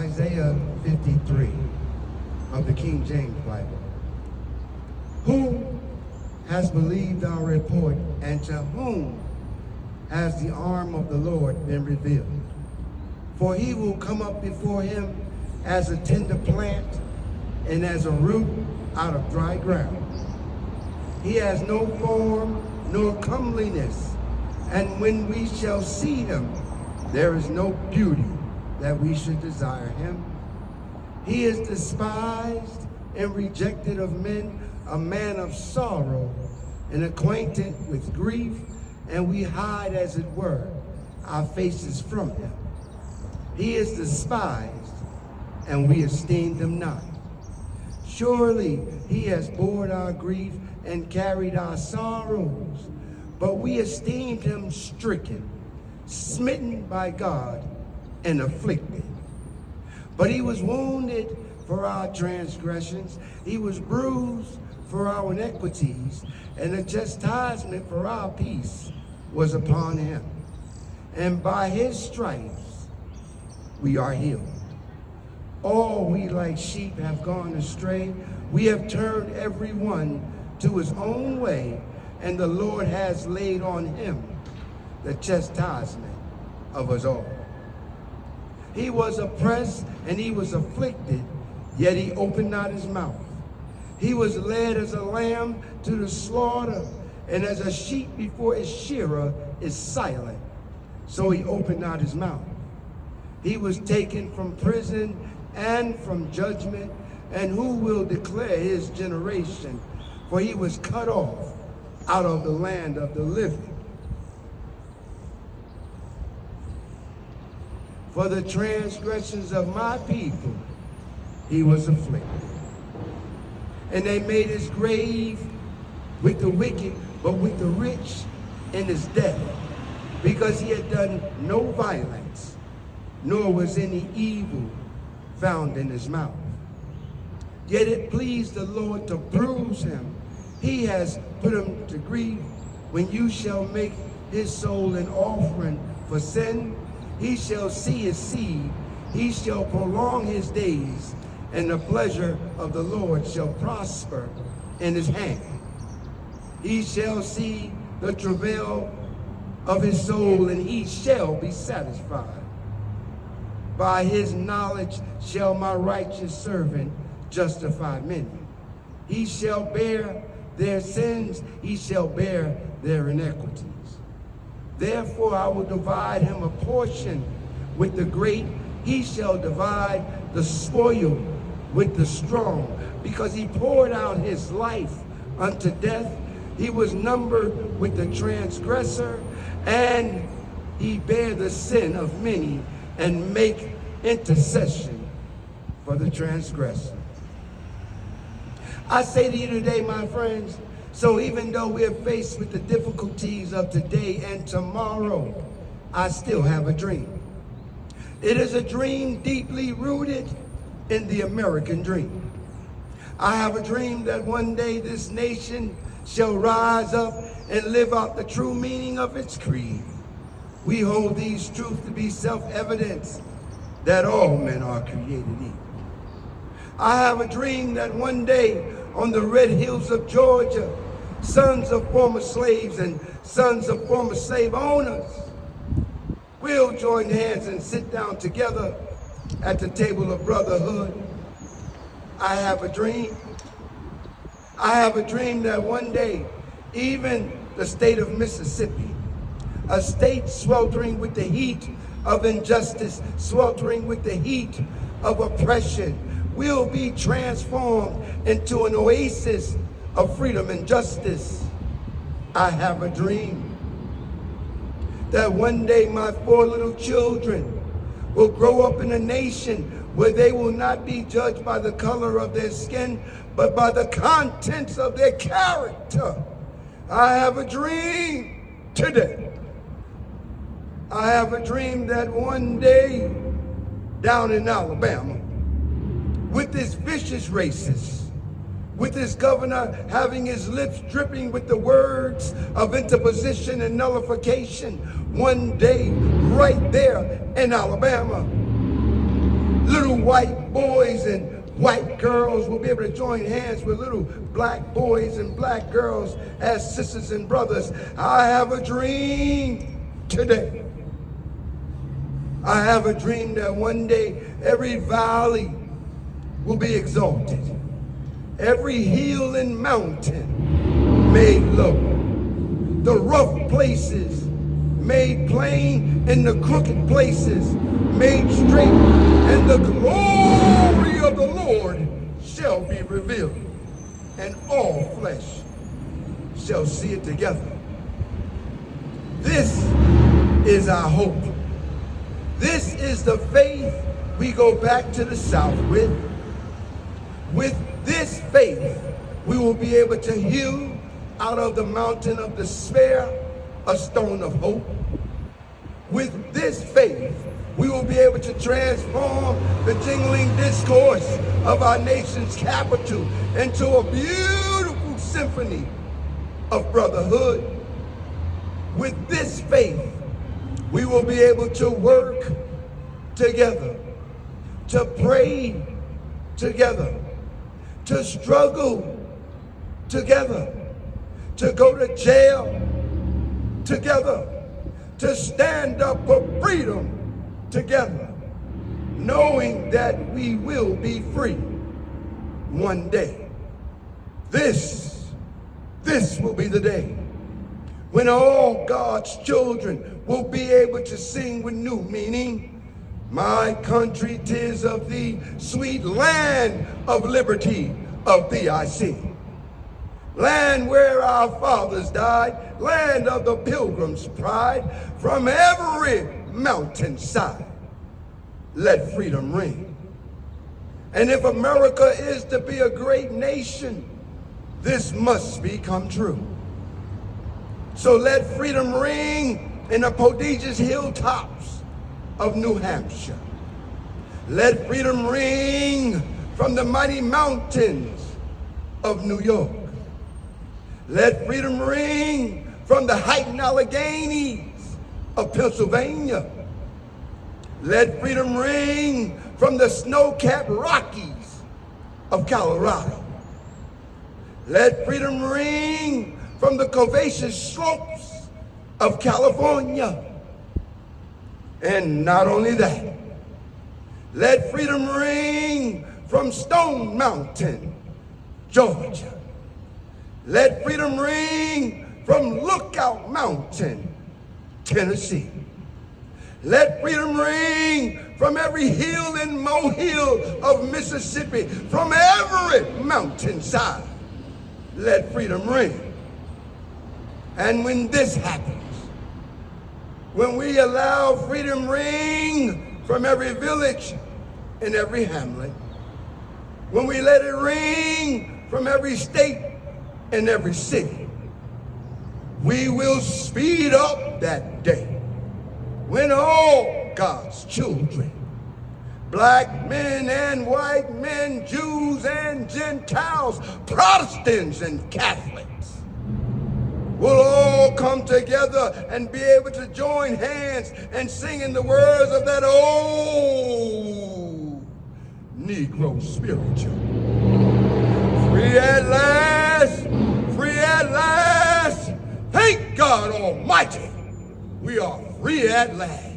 Isaiah 53 of the King James Bible. Who has believed our report, and to whom has the arm of the Lord been revealed? For he will come up before him as a tender plant and as a root out of dry ground. He has no form nor comeliness, and when we shall see him, there is no beauty that we should desire him. He is despised and rejected of men, a man of sorrow and acquainted with grief, and we hide, as it were, our faces from him. He is despised, and we esteemed him not. Surely he has borne our grief and carried our sorrows, but we esteemed him stricken, smitten by God, and afflicted. But he was wounded for our transgressions, he was bruised for our iniquities, and the chastisement for our peace was upon him. And by his stripes we are healed. All we like sheep have gone astray. We have turned every one to his own way, and the Lord has laid on him the chastisement of us all. He was oppressed and he was afflicted, yet he opened not his mouth. He was led as a lamb to the slaughter, and as a sheep before its shearer is silent, so he opened not his mouth. He was taken from prison and from judgment, and who will declare his generation? For he was cut off out of the land of the living. For the transgressions of my people he was afflicted. And they made his grave with the wicked, but with the rich in his death, because he had done no violence, nor was any evil found in his mouth. Yet it pleased the Lord to bruise him. He has put him to grief. When you shall make his soul an offering for sin, he shall see his seed. He shall prolong his days, and the pleasure of the Lord shall prosper in his hand. He shall see the travail of his soul, and he shall be satisfied. By his knowledge shall my righteous servant justify many. He shall bear their sins, he shall bear their iniquities. Therefore I will divide him a portion with the great. He shall divide the spoil with the strong, because he poured out his life unto death. He was numbered with the transgressor, and he bare the sin of many, and make intercession for the transgressor. I say to you today, my friends, so even though we're faced with the difficulties of today and tomorrow, I still have a dream. It is a dream deeply rooted in the American dream. I have a dream that one day this nation shall rise up and live out the true meaning of its creed. We hold these truths to be self-evident, that all men are created equal. I have a dream that one day on the red hills of Georgia, sons of former slaves and sons of former slave owners will join hands and sit down together at the table of brotherhood. I have a dream. I have a dream that one day, even the state of Mississippi, a state sweltering with the heat of injustice, sweltering with the heat of oppression, will be transformed into an oasis of freedom and justice. I have a dream that one day my 4 little children will grow up in a nation where they will not be judged by the color of their skin, but by the contents of their character. I have a dream today. I have a dream that one day down in Alabama, with this vicious racist, with this governor having his lips dripping with the words of interposition and nullification, one day right there in Alabama, Little white boys and white girls will be able to join hands with little black boys and black girls as sisters and brothers. I have a dream today. I have a dream that one day every valley will be exalted. Every hill and mountain made low. The rough places made plain and the crooked places made straight. And the glory of the Lord shall be revealed. And all flesh shall see it together. This is our hope. This is the faith we go back to the South with. With this faith, we will be able to heal out of the mountain of despair a stone of hope. With this faith, we will be able to transform the jingling discourse of our nation's capital into a beautiful symphony of brotherhood. With this faith, we will be able to work together, to pray together, to struggle together, to go to jail together, to stand up for freedom together, knowing that we will be free one day. This will be the day when all God's children will be able to sing with new meaning. My country, 'tis of thee, sweet land of liberty, of thee I sing. Land where our fathers died, land of the pilgrim's pride, from every mountainside, let freedom ring. And if America is to be a great nation, this must become true. So let freedom ring in the prodigious hilltops of New Hampshire. Let freedom ring from the mighty mountains of New York. Let freedom ring from the heightened Alleghenies of Pennsylvania. Let freedom ring from the snow-capped Rockies of Colorado. Let freedom ring from the curvaceous slopes of California. And not only that, let freedom ring from Stone Mountain, Georgia. Let freedom ring from Lookout Mountain, Tennessee. Let freedom ring from every hill and molehill of Mississippi, from every mountainside. Let freedom ring. And when this happens, when we allow freedom ring from every village and every hamlet, when we let it ring from every state and every city, we will speed up that day when all God's children, black men and white men, Jews and Gentiles, Protestants and Catholics, will all come together and be able to join hands and sing in the words of that old Negro spiritual. Free at last, free at last. Thank God Almighty, we are free at last.